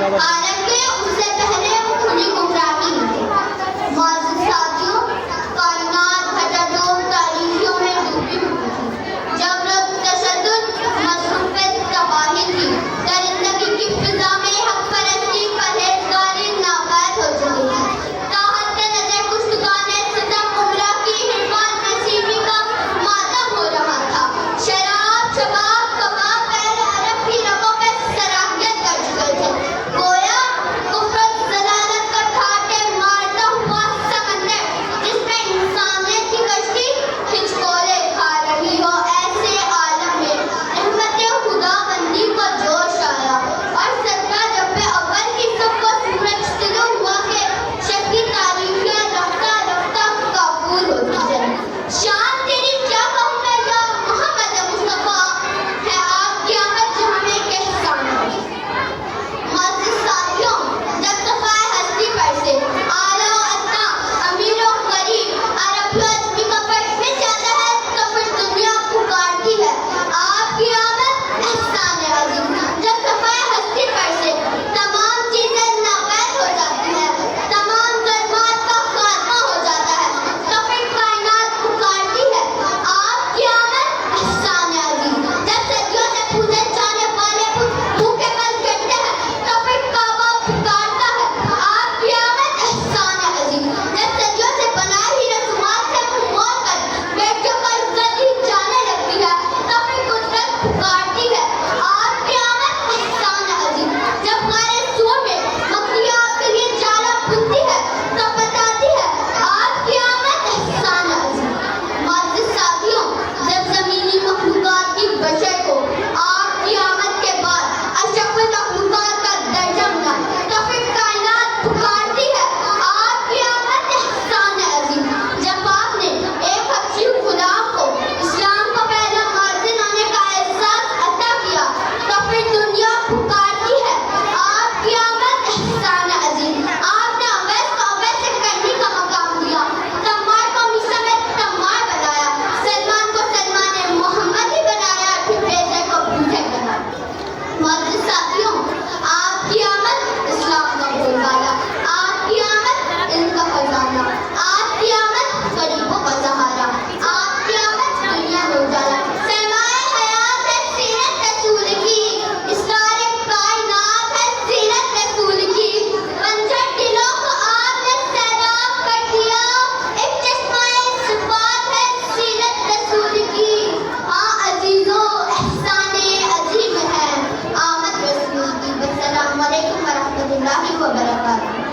حالانکہ اس سے پہلے وہ کھلی گمراہی میں تھے۔ معزز ساتھیوں، کائنات گھٹاڈوم تاریکیوں میں ڈوبی ہوئی تھی۔ جب لوگ تشدد، مصروف تباہی تھی، درندگی کی فضا میں حق پرستی، پرہیزگاری ناپید ہو چکی تھی۔ تاحت نظر کشتگان ستم امرا کی حرفان نصیبی کا ماتم ہو رہا تھا۔ شراب، شباب، کباب پہلے عرب کی رگوں پہ سراغیت کر چکے تھے۔ گویا کفر ضلالت کا ٹھاٹھے مارتا ہوا سمندر جس میں انسانیت کی کشتی ہچکولے کھا رہی ہو، ایسے عالم میں رحمت خدا بندی کو جوش آیا اور صدقہ رب اول کی سب کو سورج طلوع ہوا کہ شک کی تاریخیاں رفتہ رفتہ کافور ہوتی چلی۔ شان تیری کیا کہوں میں یا محمد مصطفیٰ، ہے آپ کی آمد جو ہمیں ایک احسان ہے۔ معزز ساتھیوں، جب صفائے ہستی پر سے اعلیٰ و ادنا، امیر و غریب، عرب و عجمی کا فرق مٹ جاتا ہے تو پھر دنیا پکارتی ہے آپ کی آمد احسان عظیم۔ جب صفائے ہستی پر سے تمام چیزیں ناپید ہو جاتی ہیں، تمام ظلمات کا خاتمہ ہو جاتا ہے تو پھر کائنات پکارتی ہے آپ کی آمد احسان عظیم۔ جب صدیوں سے پوجے جانے والے بت بھوکے بل گرتے ہیں تو پھر کعبہ پکارتا ہے آپ کی آمد احسان عظیم۔ جب صدیوں سے بنائی رسومات سے منہ موڑ کر بیٹیوں کا عزت ہی جانے لگتی ہے تو پھر قدرت پکارتی ہے آپ کی آمد احسان عظیم۔ جب غیر سور میں مکڑیاں آپ کے لیے جالا بنتی ہے تو بتاتی ہے آپ کی آمد احسان عظیم۔ معزز ساتھیوں، جب زمینی مخلوقات کی بشر کو آپ کی آمد کے بعد اشرف المخلوقات کا درجہ ملا تو پھر کائنات پکارتی ہے آپ کی آمد احسان عظیم۔ جب آپ نے ایک حبشی غلام کو اسلام کو پہلا مارزن ہونے کا احساس عطا کیا تو پھر دنیا پکارتی ہے آپ کی آمد احسان عظیم۔ آپ نے اویس کو اویس سے کرنی کا مقام دیا، تمار کو مصر میں تمار بنایا، سلمان کو سلمان محمد ہی بنایا، پھر بیزر کو بوجھے بنایا۔ معزز ساتھیوں، آپ کی آمد اسلام کا بول بالا، آپ کی آمد علم کا خزانہ، آپ کی آمد غریبوں کا سہارا، آپ کی آمد دنیا میں اجالا۔ سرمائے حیات ہے سیرت رسول کی، اسرار کائنات ہے سیرت رسول کی، بنجر دلوں کو آپ نے سیراب کر دیا، ایک چشمہ صفات ہے سیرت رسول کی۔ ہاں عزیزو، احسان عظیم ہے آمد رسول کی۔ السلام علیکم ورحمۃ اللہ وبرکاتہ۔